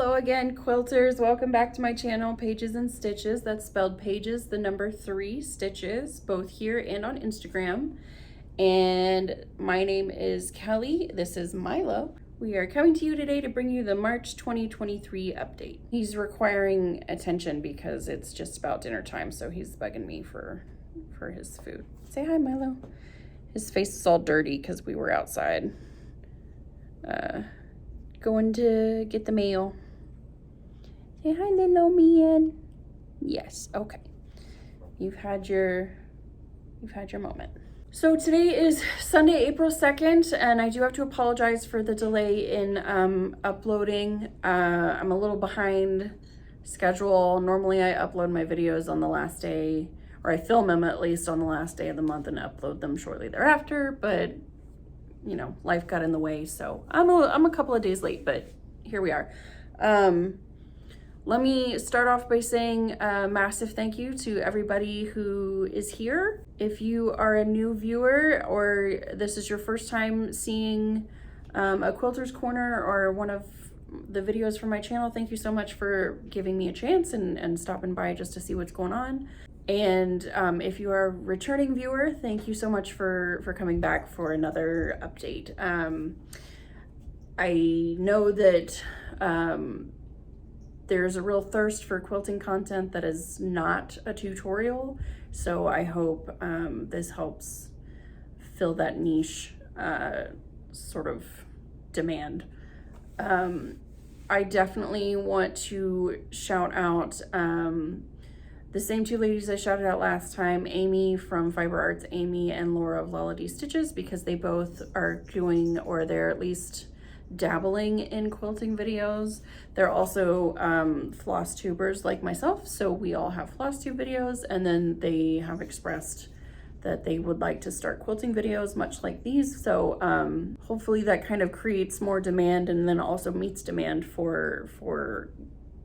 Hello again, quilters. Welcome back to my channel, Pages and Stitches. That's spelled pages, the number 3 stitches, both here and on Instagram. And my name is Kelly. This is Milo. We are coming to you today to bring you the March 2023 update. He's requiring attention because it's just about dinner time, so he's bugging me for his food. Say hi, Milo. His face is all dirty because we were outside. Going to get the mail. Say hi, little man. Yes, okay. You've had your moment. So today is Sunday, April 2nd, and I do have to apologize for the delay in uploading. I'm a little behind schedule. Normally I upload my videos on the last day, or I film them at least on the last day of the month and upload them shortly thereafter, but you know, life got in the way, so I'm a couple of days late, but here we are. Let me start off by saying a massive thank you to everybody who is here. If you are a new viewer or this is your first time seeing a Quilter's Corner or one of the videos from my channel, thank you so much for giving me a chance and stopping by just to see what's going on. And if you are a returning viewer, thank you so much for coming back for another update. I know that there's a real thirst for quilting content that is not a tutorial, so I hope this helps fill that niche sort of demand. I definitely want to shout out the same two ladies I shouted out last time, Amy from Fiber Arts Amy and Laura of Lolity Stitches, because they both are doing, or they're at least dabbling in quilting videos. They're also floss tubers like myself, so we all have floss tube videos, and then they have expressed that they would like to start quilting videos much like these, so hopefully that kind of creates more demand and then also meets demand for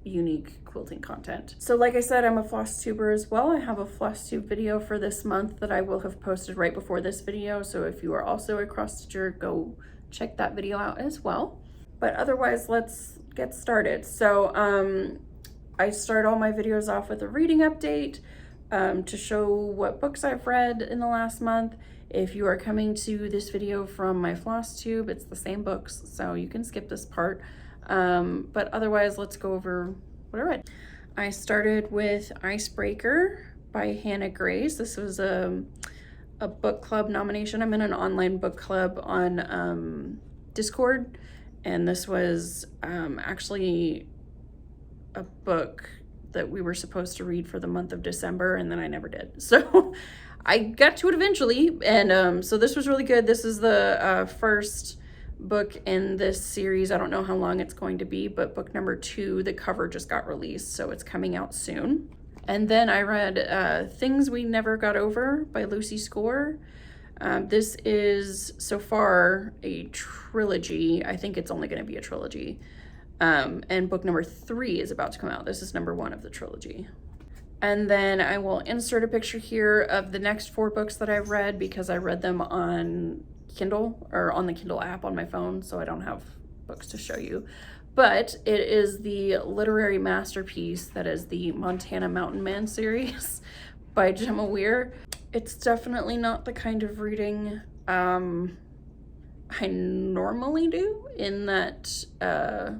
unique quilting content. So like I said, I'm a floss tuber as well. I have a floss tube video for this month that I will have posted right before this video, so if you are also a cross stitcher, go check that video out as well. But otherwise, let's get started. So I start all my videos off with a reading update to show what books I've read in the last month. If you are coming to this video from my floss tube, it's the same books, so you can skip this part. But otherwise, let's go over what I read. I started with Icebreaker by Hannah Grace. This was a book club nomination. I'm in an online book club on Discord, and this was actually a book that we were supposed to read for the month of December, and then I never did. So I got to it eventually, and so this was really good. This is the first book in this series. I don't know how long it's going to be, but book number 2, the cover just got released, so it's coming out soon. And then I read Things We Never Got Over by Lucy Score. This is so far a trilogy. I think it's only going to be a trilogy. And book number 3 is about to come out. This is number 1 of the trilogy. And then I will insert a picture here of the next 4 books that I've read because I read them on Kindle or on the Kindle app on my phone, so I don't have books to show you. But it is the literary masterpiece that is the Montana Mountain Man series by Gemma Weir. It's definitely not the kind of reading I normally do, in that I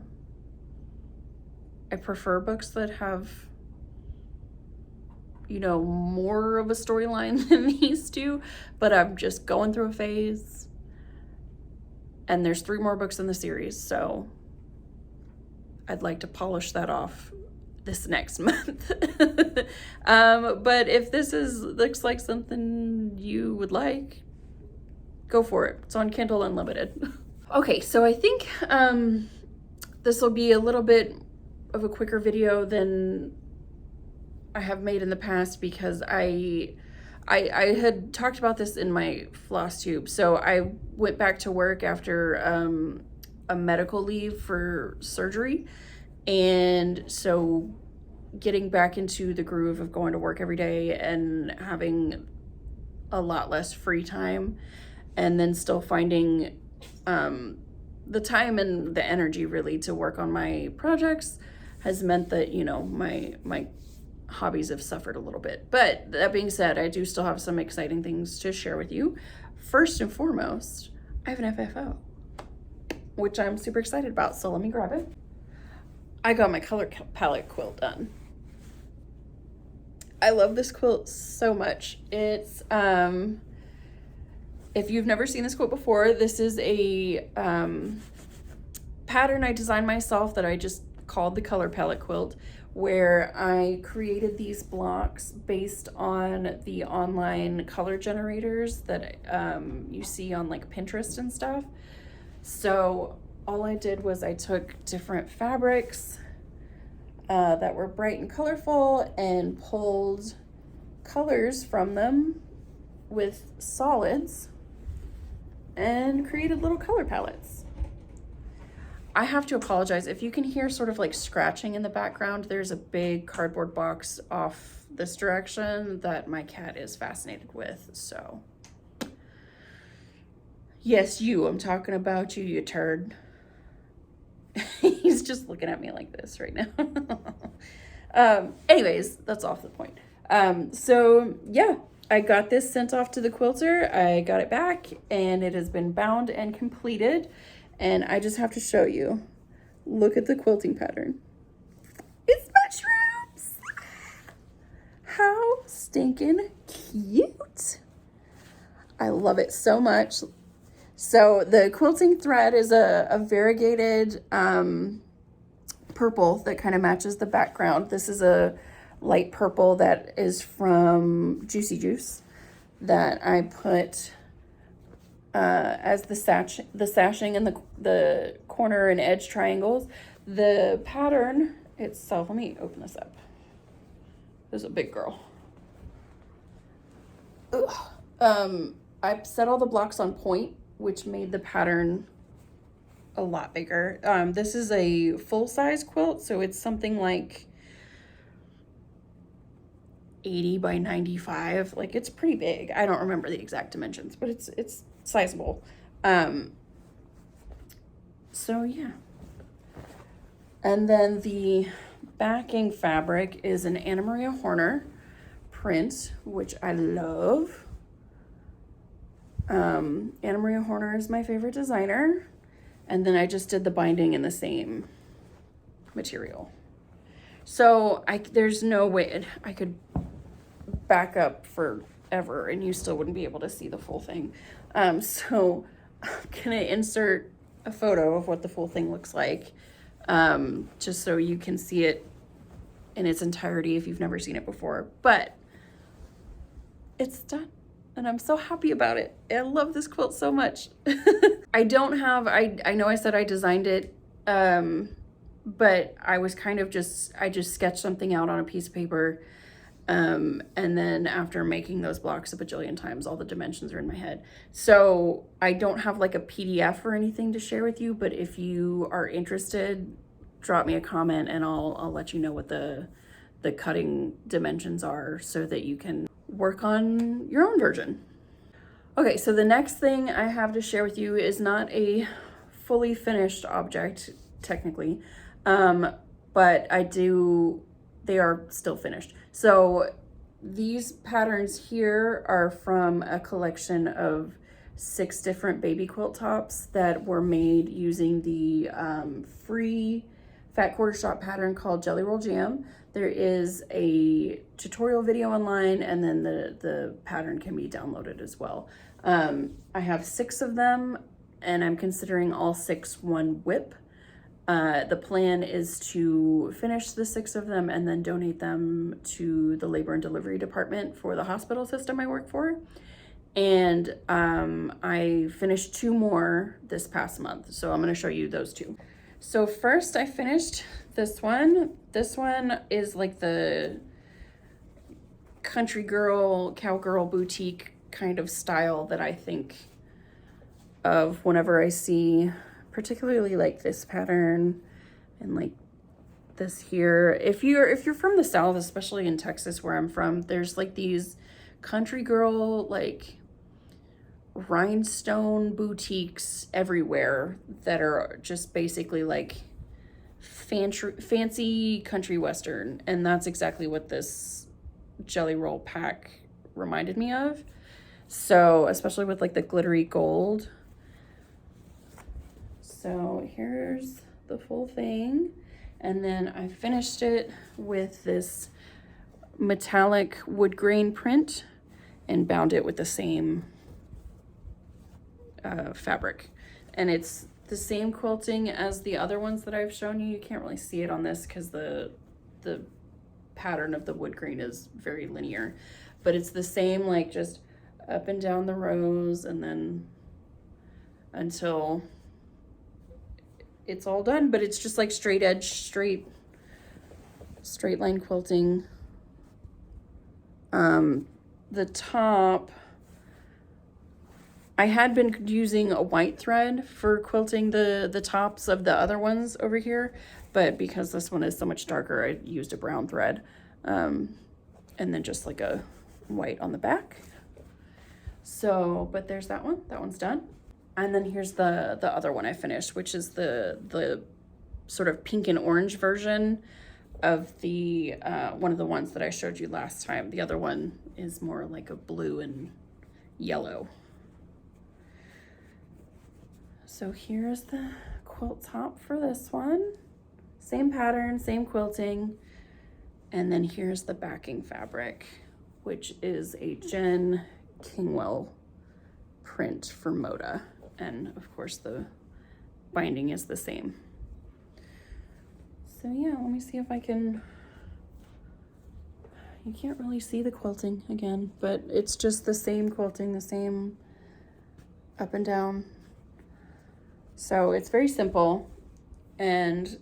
prefer books that have, you know, more of a storyline than these do, but I'm just going through a phase, and there's 3 more books in the series, so I'd like to polish that off this next month. But if this looks like something you would like, go for it. It's on Kindle Unlimited. Okay, so I think this will be a little bit of a quicker video than I have made in the past because I had talked about this in my floss tube. So I went back to work after a medical leave for surgery, and so getting back into the groove of going to work every day and having a lot less free time, and then still finding the time and the energy really to work on my projects has meant that, you know, my hobbies have suffered a little bit. But that being said, I do still have some exciting things to share with you. First and foremost, I have an FFO, which I'm super excited about. So let me grab it. I got my color palette quilt done. I love this quilt so much. It's, if you've never seen this quilt before, this is a pattern I designed myself that I just called the color palette quilt, where I created these blocks based on the online color generators that you see on like Pinterest and stuff. So all I did was I took different fabrics that were bright and colorful and pulled colors from them with solids and created little color palettes. I have to apologize if you can hear sort of like scratching in the background. There's a big cardboard box off this direction that my cat is fascinated with. So yes, I'm talking about you, you turd. He's just looking at me like this right now. Anyways, that's off the point. So yeah, I got this sent off to the quilter. I got it back and it has been bound and completed. And I just have to show you. Look at the quilting pattern. It's mushrooms. How stinking cute. I love it so much. So the quilting thread is a variegated purple that kind of matches the background. This is a light purple that is from Juicy Juice that I put as the sashing and the corner and edge triangles. The pattern itself, let me open this up. This is a big girl. I set all the blocks on point, which made the pattern a lot bigger. This is a full-size quilt, so it's something like 80 by 95. Like, it's pretty big. I don't remember the exact dimensions, but it's sizable. So yeah. And then the backing fabric is an Anna Maria Horner print, which I love. Anna Maria Horner is my favorite designer. And then I just did the binding in the same material. So there's no way I could back up forever and you still wouldn't be able to see the full thing. So I'm gonna insert a photo of what the full thing looks like, just so you can see it in its entirety if you've never seen it before. But it's done and I'm so happy about it. I love this quilt so much. I know I said I designed it, but I was kind of I just sketched something out on a piece of paper. And then after making those blocks a bajillion times, all the dimensions are in my head. So I don't have like a PDF or anything to share with you, but if you are interested, drop me a comment and I'll let you know what the cutting dimensions are so that you can work on your own version. Okay, so the next thing I have to share with you is not a fully finished object, technically, but they are still finished. So these patterns here are from a collection of 6 different baby quilt tops that were made using the free fat quarter shop pattern called Jelly Roll Jam. There is a tutorial video online, and then the pattern can be downloaded as well. I have 6 of them, and I'm considering all 6 one whip. The plan is to finish the 6 of them and then donate them to the labor and delivery department for the hospital system I work for. And I finished 2 more this past month, so I'm going to show you those 2. So first I finished this one. This one is like the country girl, cowgirl boutique kind of style that I think of whenever I see particularly like this pattern and like this here. If you're from the South, especially in Texas where I'm from, there's like these country girl like rhinestone boutiques everywhere that are just basically like fancy country western, and that's exactly what this jelly roll pack reminded me of. So especially with like the glittery gold. So here's the full thing, and then I finished it with this metallic wood grain print and bound it with the same fabric, and it's the same quilting as the other ones that I've shown you. You can't really see it on this because the pattern of the wood grain is very linear, but it's the same, like just up and down the rows, and then until it's all done. But it's just like straight edge, straight line quilting. The top, I had been using a white thread for quilting the tops of the other ones over here, but because this one is so much darker, I used a brown thread, and then just like a white on the back. So, but there's that one's done. And then here's the other one I finished, which is the sort of pink and orange version of the one of the ones that I showed you last time. The other one is more like a blue and yellow. So here's the quilt top for this one. Same pattern, same quilting. And then here's the backing fabric, which is a Jen Kingwell print for Moda. And of course the binding is the same. So yeah, let me see if I can, you can't really see the quilting again, but it's just the same quilting, the same up and down. So it's very simple, and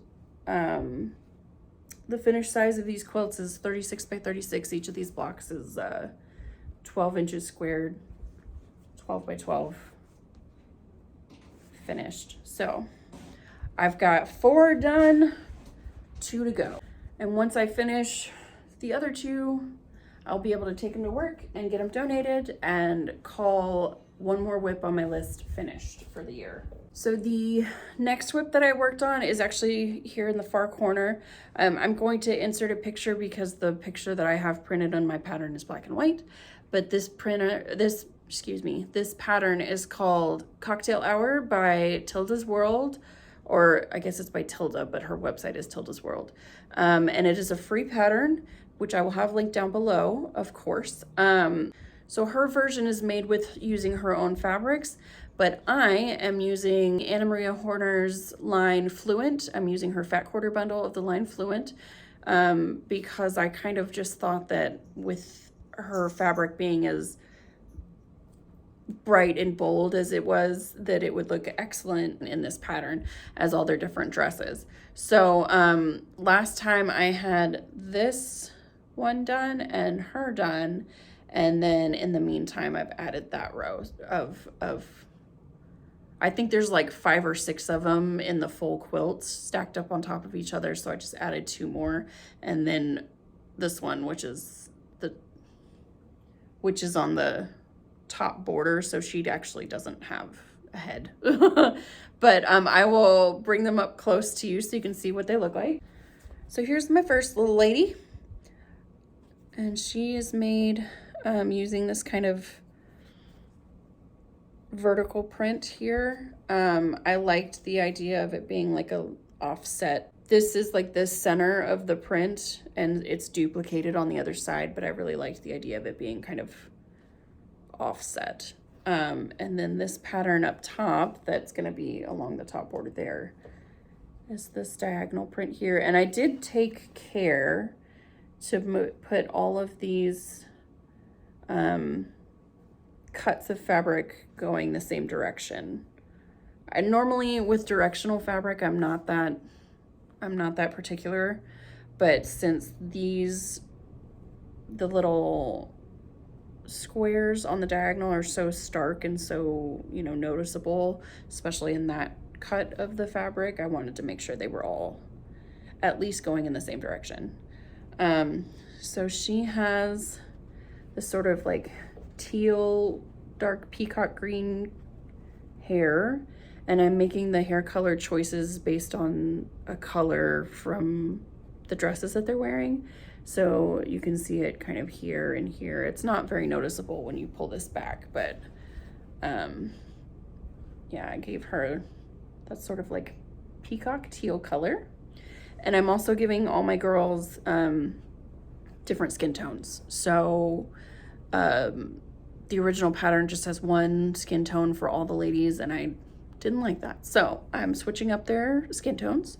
the finished size of these quilts is 36 by 36. Each of these blocks is 12 inches squared, 12 by 12 finished. So I've got 4 done, 2 to go. And once I finish the other 2, I'll be able to take them to work and get them donated and call one more whip on my list finished for the year. So the next whip that I worked on is actually here in the far corner. I'm going to insert a picture because the picture that I have printed on my pattern is black and white, but this pattern is called Cocktail Hour by Tilda's World, or I guess it's by Tilda, but her website is Tilda's World. And it is a free pattern, which I will have linked down below, of course. So her version is made with using her own fabrics, but I am using Anna Maria Horner's line Fluent. I'm using her fat quarter bundle of the line Fluent, because I kind of just thought that with her fabric being as bright and bold as it was, that it would look excellent in this pattern as all their different dresses. So last time I had this one done and her done, and then in the meantime I've added that row of I think there's like 5 or 6 of them in the full quilt stacked up on top of each other, so I just added 2 more, and then this one, which is on the top border, so she actually doesn't have a head. But I will bring them up close to you so you can see what they look like. So here's my first little lady, and she is made using this kind of vertical print here. I liked the idea of it being like a offset. This is like the center of the print and it's duplicated on the other side, but I really liked the idea of it being kind of offset. And then this pattern up top that's going to be along the top border there is this diagonal print here. And I did take care to put all of these cuts of fabric going the same direction. I normally with directional fabric, I'm not that particular, but since the little squares on the diagonal are so stark and so, you know, noticeable, especially in that cut of the fabric, I wanted to make sure they were all at least going in the same direction. So she has this sort of like teal dark peacock green hair, and I'm making the hair color choices based on a color from the dresses that they're wearing. So you can see it kind of here and here. It's not very noticeable when you pull this back, but yeah, I gave her that sort of like peacock teal color. And I'm also giving all my girls different skin tones. So the original pattern just has one skin tone for all the ladies, and I didn't like that. So I'm switching up their skin tones.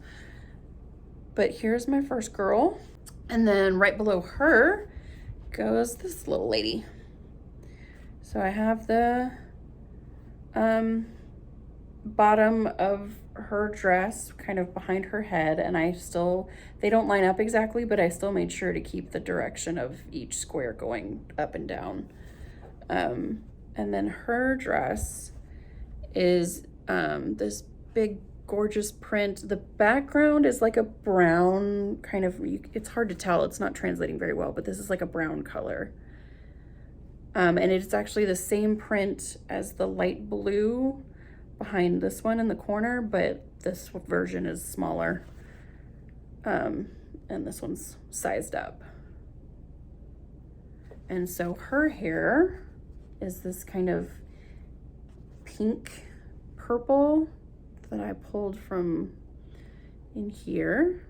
But here's my first girl. And then right below her goes this little lady. So I have the bottom of her dress kind of behind her head, and they don't line up exactly, but I still made sure to keep the direction of each square going up and down. And then her dress is this big gorgeous print. The background is like a brown kind of, it's hard to tell, it's not translating very well, but this is like a brown color. And it's actually the same print as the light blue behind this one in the corner, but this version is smaller. And this one's sized up. And so her hair is this kind of pink purple that I pulled from in here.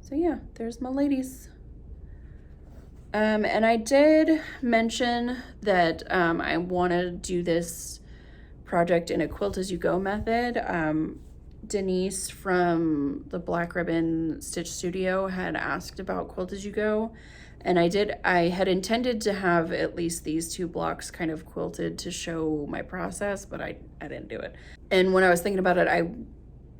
So yeah, there's my ladies. And I did mention that I want to do this project in a quilt as you go method. Denise from the Black Ribbon Stitch Studio had asked about quilt as you go, and I had intended to have at least these 2 blocks kind of quilted to show my process, but I didn't do it. And when I was thinking about it, I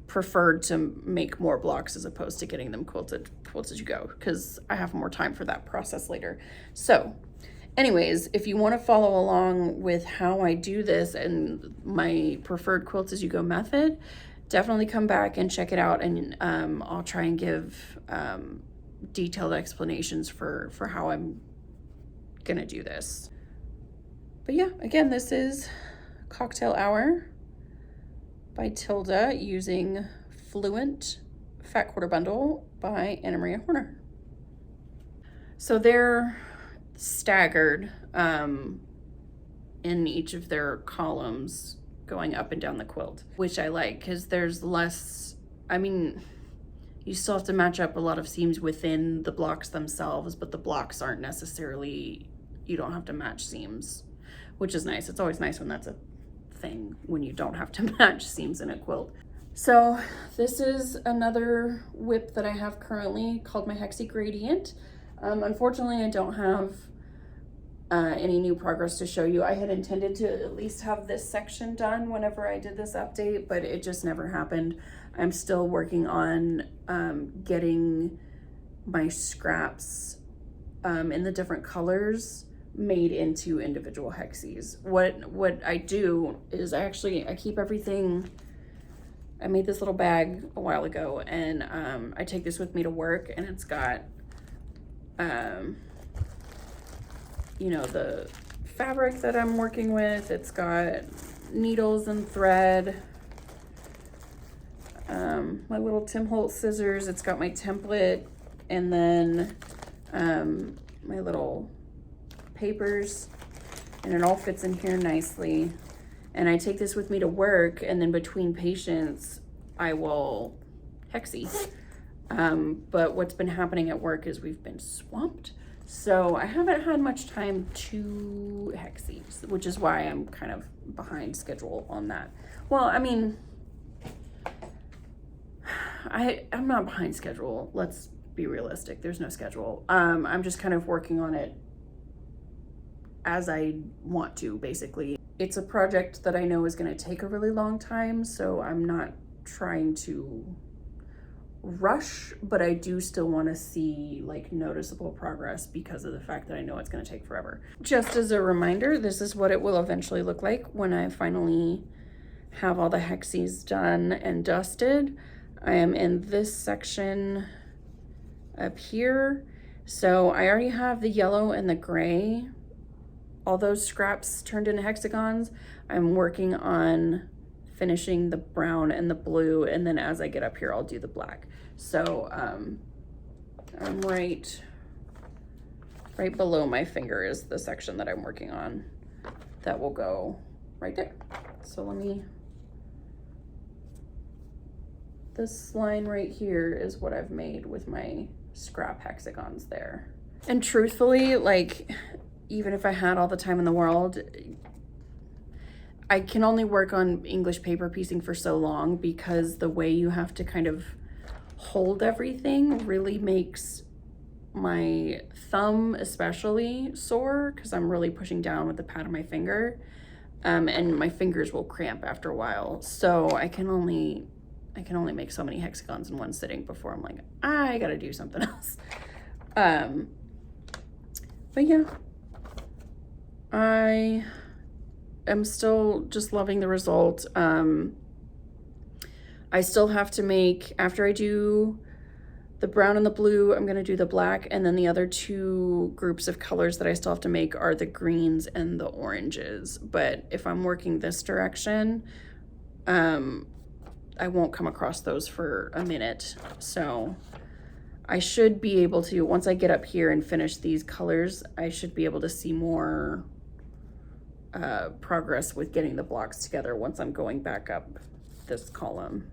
preferred to make more blocks as opposed to getting them quilted as you go, because I have more time for that process later. So anyways, if you want to follow along with how I do this and my preferred quilt as you go method, definitely come back and check it out, and I'll try and give detailed explanations for how I'm gonna do this. But yeah, again, this is Cocktail Hour by Tilda using Fluent Fat Quarter Bundle by Anna Maria Horner. So they're staggered in each of their columns going up and down the quilt, which I like because there's less, I mean, you still have to match up a lot of seams within the blocks themselves, but the blocks aren't necessarily, you don't have to match seams, which is nice. It's always nice when that's a thing, when you don't have to match seams in a quilt. So this is another whip that I have currently called my Hexy Gradient. Unfortunately, I don't have any new progress to show you. I had intended to at least have this section done whenever I did this update, but it just never happened. I'm still working on getting my scraps in the different colors made into individual hexes. What I do is I keep everything. I made this little bag a while ago, and I take this with me to work, and it's got you know, the fabric that I'm working with. It's got needles and thread, my little Tim Holtz scissors. It's got my template, and then my little papers, and it all fits in here nicely. And I take this with me to work, and then between patients I will hexy. But what's been happening at work is we've been swamped, so I haven't had much time to hexy, which is why I'm kind of behind schedule on that. Well, I mean, I'm not behind schedule. Let's be realistic. There's no schedule. I'm just kind of working on it as I want to, basically. It's a project that I know is going to take a really long time, so I'm not trying to rush, but I do still want to see like noticeable progress because of the fact that I know it's going to take forever. Just as a reminder, this is what it will eventually look like when I finally have all the hexes done and dusted. I am in this section up here. So I already have the yellow and the gray all those scraps turned into hexagons. I'm working on finishing the brown and the blue, and then as I get up here, I'll do the black. So I'm right below my finger is the section that I'm working on that will go right there. So let me, this line right here is what I've made with my scrap hexagons there. And truthfully, like, even if I had all the time in the world, I can only work on English paper piecing for so long, because the way you have to kind of hold everything really makes my thumb especially sore, because I'm really pushing down with the pad of my finger, and my fingers will cramp after a while. So I can only make so many hexagons in one sitting before I'm like, I gotta do something else. But yeah, I am still just loving the result. I still have to make, after I do the brown and the blue, I'm gonna do the black, and then the other two groups of colors that I still have to make are the greens and the oranges. But if I'm working this direction, I won't come across those for a minute. So I should be able to, once I get up here and finish these colors, I should be able to see more progress with getting the blocks together once I'm going back up this column.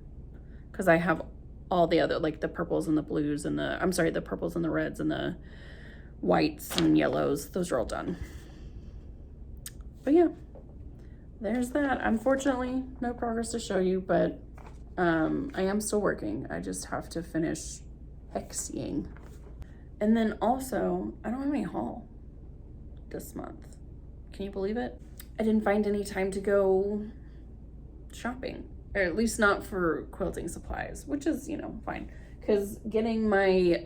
Because I have all the other, like the purples and the blues and the, I'm sorry, the purples and the reds and the whites and yellows, those are all done. But yeah, there's that. Unfortunately, no progress to show you, but I am still working. I just have to finish hexying. And then also, I don't have any haul this month. Can you believe it? I didn't find any time to go shopping, or at least not for quilting supplies, which is, you know, fine. Because getting my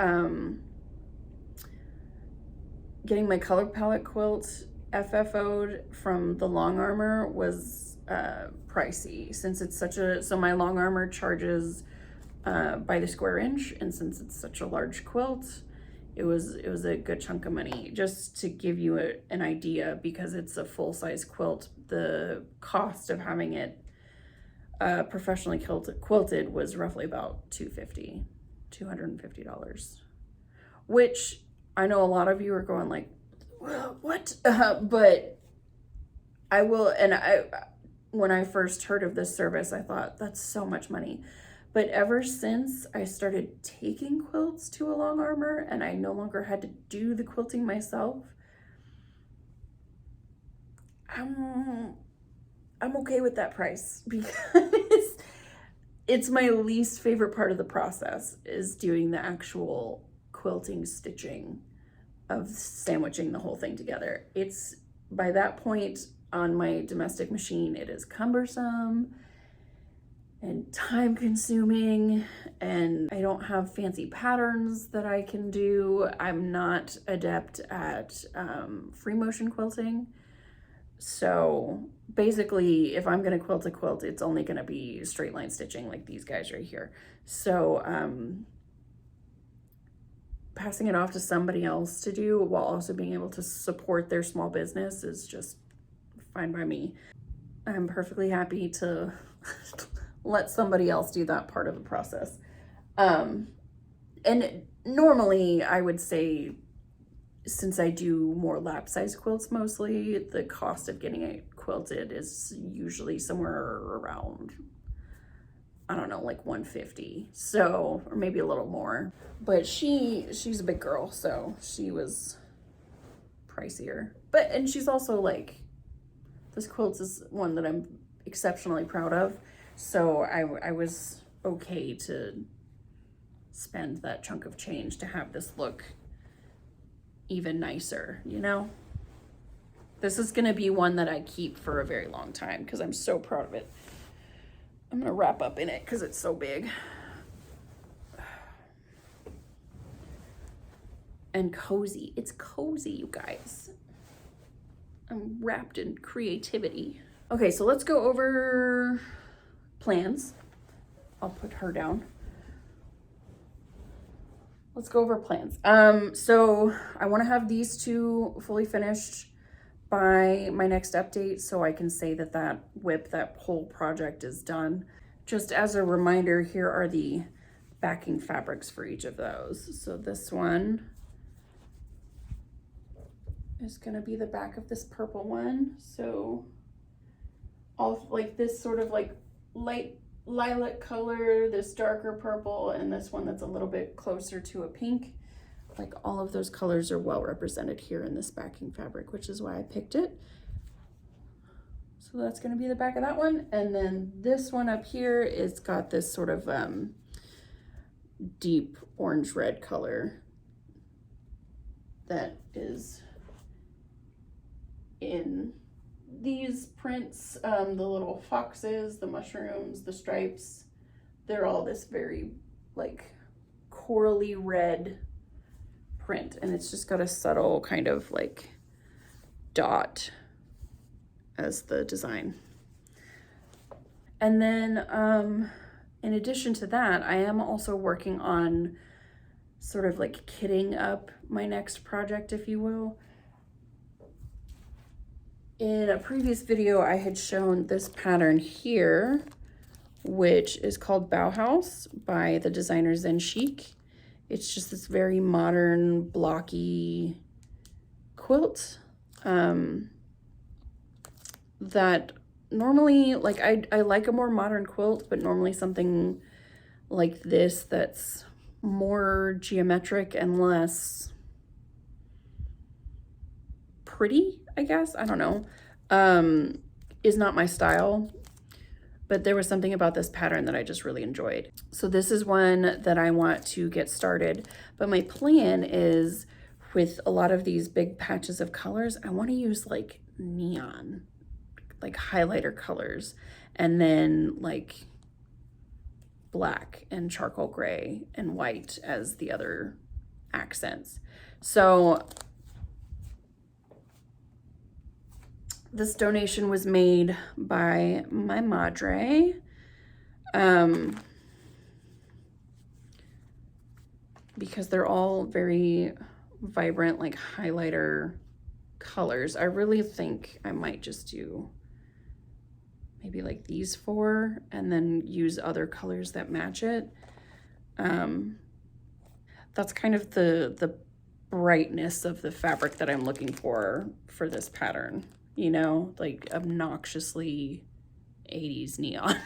color palette quilt FFO'd from the Long Armor was pricey, since it's such a, so my Long Armor charges by the square inch, and since it's such a large quilt, it was a good chunk of money. Just to give you an idea, because it's a full-size quilt, the cost of having it professionally quilted was roughly about $250, which I know a lot of you are going like, what? But I will, and when I first heard of this service, I thought that's so much money. But ever since I started taking quilts to a Long Armor and I no longer had to do the quilting myself, I'm okay with that price, because it's my least favorite part of the process, is doing the actual quilting, stitching of sandwiching the whole thing together. It's, by that point on my domestic machine, it is cumbersome and time consuming, and I don't have fancy patterns that I can do. I'm not adept at free motion quilting. So basically, if I'm gonna quilt a quilt, it's only gonna be straight line stitching like these guys right here. So passing it off to somebody else to do while also being able to support their small business is just fine by me. I'm perfectly happy to let somebody else do that part of the process. And normally I would say, since I do more lap size quilts mostly, the cost of getting it quilted is usually somewhere around, I don't know, like $150. So, or maybe a little more. But she's a big girl, so she was pricier. But, and she's also like, this quilt is one that I'm exceptionally proud of. So I was okay to spend that chunk of change to have this look even nicer, you know? This is gonna be one that I keep for a very long time because I'm so proud of it. I'm gonna wrap up in it because it's so big. And cozy. It's cozy, you guys. I'm wrapped in creativity. Okay, so let's go over plans. I'll put her down. Let's go over plans. So I want to have these two fully finished by my next update so I can say that that whole project is done. Just as a reminder, here are the backing fabrics for each of those. So this one is gonna be the back of this purple one. So all like this sort of like light lilac color, this darker purple, and this one that's a little bit closer to a pink. Like all of those colors are well represented here in this backing fabric, which is why I picked it. So that's gonna be the back of that one. And then this one up here, it's got this sort of deep orange red color that is in these prints, the little foxes, the mushrooms, the stripes, they're all this very like corally red print, and it's just got a subtle kind of like dot as the design. And then in addition to that, I am also working on sort of like kitting up my next project, if you will. In a previous video, I had shown this pattern here, which is called Bauhaus by the designer Zen Chic. It's just this very modern, blocky quilt that normally, like I like a more modern quilt, but normally something like this that's more geometric and less pretty, I guess, I don't know, is not my style. But there was something about this pattern that I just really enjoyed. So this is one that I want to get started, but my plan is with a lot of these big patches of colors, I want to use like neon, like highlighter colors, and then like black and charcoal gray and white as the other accents. So this donation was made by my madre. Because they're all very vibrant, like highlighter colors. I really think I might just do maybe like these four and then use other colors that match it. That's kind of the brightness of the fabric that I'm looking for this pattern. You know, like obnoxiously 80s neon.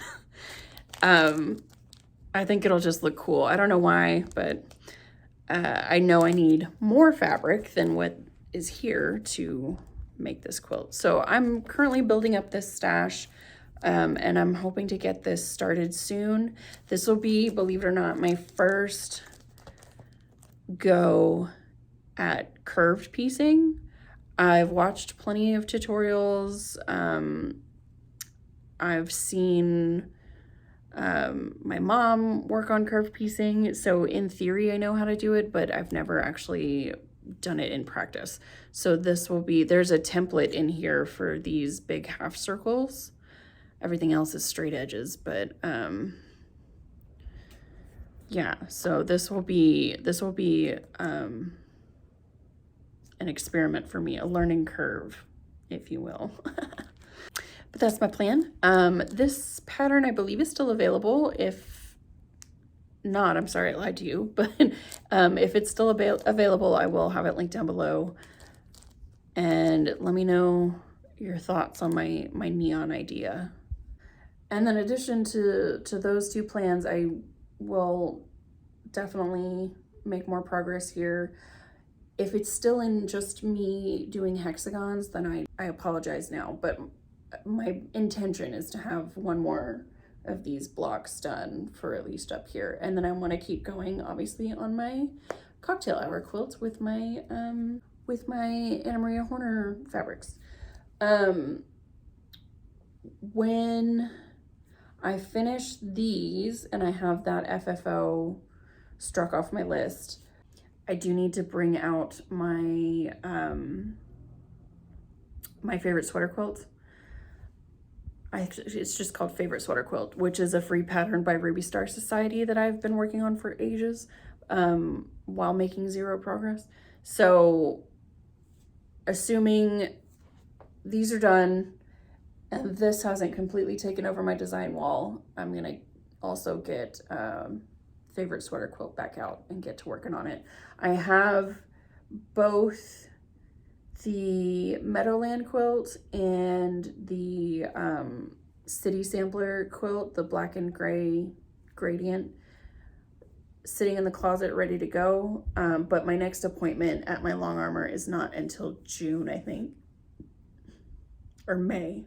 I think it'll just look cool. I don't know why, but I know I need more fabric than what is here to make this quilt. So I'm currently building up this stash, and I'm hoping to get this started soon. This will be, believe it or not, my first go at curved piecing. I've watched plenty of tutorials. I've seen my mom work on curved piecing. So in theory, I know how to do it, but I've never actually done it in practice. So this will be, there's a template in here for these big half circles. Everything else is straight edges, but yeah, so this will be an experiment for me, a learning curve, if you will. But that's my plan. This pattern, I believe, is still available. If not, I'm sorry, I lied to you. But if it's still available, I will have it linked down below. And let me know your thoughts on my neon idea. And then in addition to those two plans, I will definitely make more progress here. If it's still in just me doing hexagons, then I apologize now, but my intention is to have one more of these blocks done for at least up here. And then I want to keep going, obviously, on my cocktail hour quilt with my Anna Maria Horner fabrics. When I finish these and I have that FFO struck off my list, I do need to bring out my my favorite sweater quilt. It's just called Favorite Sweater Quilt, which is a free pattern by Ruby Star Society that I've been working on for ages while making zero progress. So assuming these are done, and this hasn't completely taken over my design wall. I'm gonna also get favorite sweater quilt back out and get to working on it. I have both the Meadowland quilt and the City Sampler quilt, the black and gray gradient, sitting in the closet ready to go. But my next appointment at my Long Armor is not until June, I think, or May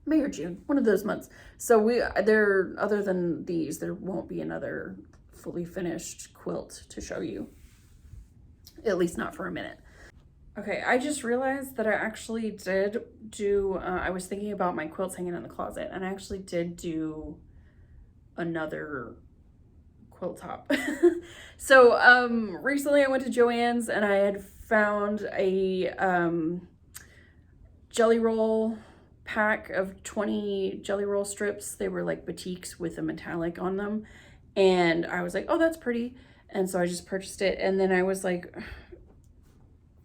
or June, one of those months. So other than these, there won't be another fully finished quilt to show you, at least not for a minute. Okay, I just realized that I actually did do, I was thinking about my quilts hanging in the closet, and I actually did do another quilt top. So recently I went to Joann's and I had found a jelly roll pack of 20 jelly roll strips. They were like batiks with a metallic on them, and I was like, oh, that's pretty. And so I just purchased it, and then I was like,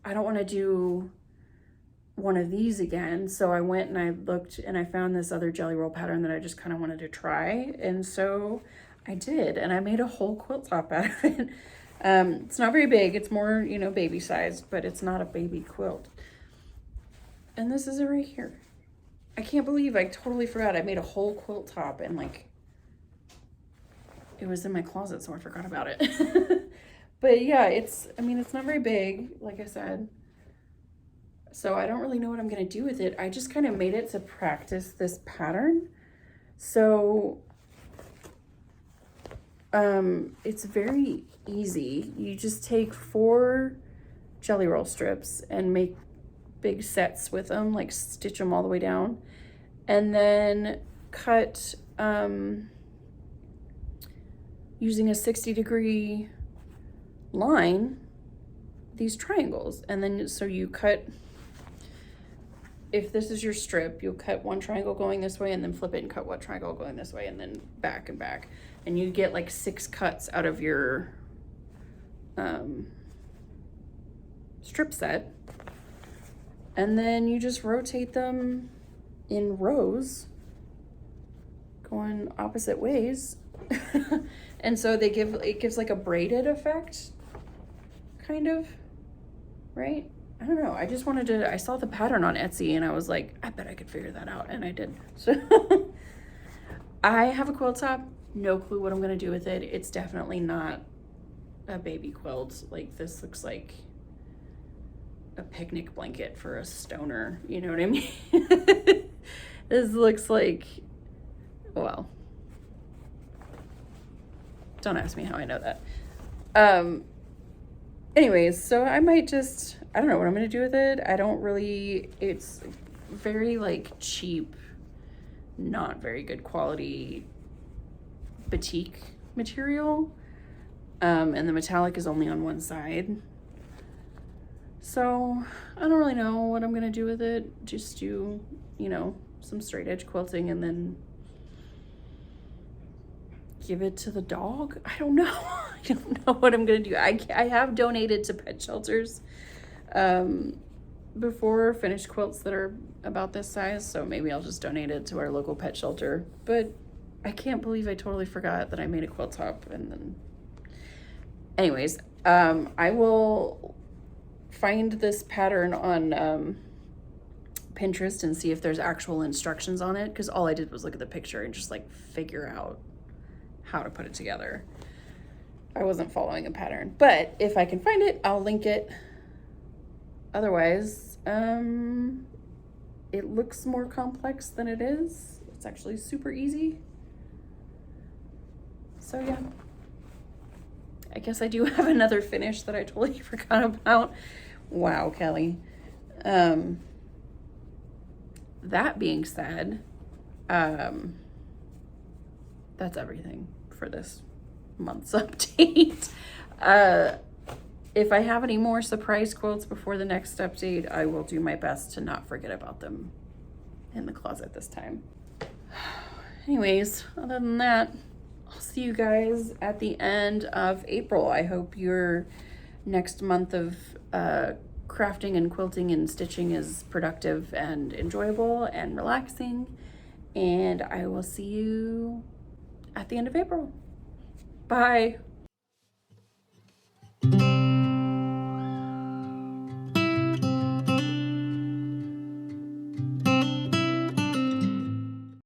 I don't want to do one of these again. So I went and I looked and I found this other jelly roll pattern that I just kind of wanted to try. And so I did, and I made a whole quilt top out of it. It's not very big. It's more, you know, baby size, but it's not a baby quilt. And this is it right here. I can't believe I totally forgot. I made a whole quilt top, and like, it was in my closet, so I forgot about it. But yeah, it's not very big, like I said. So I don't really know what I'm gonna do with it. I just kind of made it to practice this pattern. So it's very easy. You just take 4 jelly roll strips and make big sets with them, like stitch them all the way down, and then cut using a 60-degree line these triangles. And then so you cut, if this is your strip, you'll cut one triangle going this way and then flip it and cut one triangle going this way, and then back and back, and you get like 6 cuts out of your strip set. And then you just rotate them in rows going opposite ways. And so it gives like a braided effect, kind of, right? I don't know. I just wanted to, I saw the pattern on Etsy and I was like, I bet I could figure that out. And I did. So I have a quilt top, no clue what I'm going to do with it. It's definitely not a baby quilt. Like, this looks like a picnic blanket for a stoner. You know what I mean? This looks like, well, don't ask me how I know that. Anyways, so I might just, I don't know what I'm going to do with it. I don't really, it's very like cheap, not very good quality batik material. And the metallic is only on one side. So I don't really know what I'm going to do with it. Just do, you know, some straight edge quilting and then give it to the dog. I don't know. I don't know what I'm gonna do. I have donated to pet shelters before, finished quilts that are about this size, so maybe I'll just donate it to our local pet shelter. But I can't believe I totally forgot that I made a quilt top. And then anyways, I will find this pattern on Pinterest and see if there's actual instructions on it, because all I did was look at the picture and just like figure out how to put it together. I wasn't following a pattern, but if I can find it, I'll link it. Otherwise, it looks more complex than it is. It's actually super easy. So yeah, I guess I do have another finish that I totally forgot about. Wow, Kelly. That being said, that's everything for this month's update. If I have any more surprise quilts before the next update, I will do my best to not forget about them in the closet this time. Anyways, other than that, I'll see you guys at the end of April. I hope your next month of crafting and quilting and stitching is productive and enjoyable and relaxing. And I will see you at the end of April. Bye.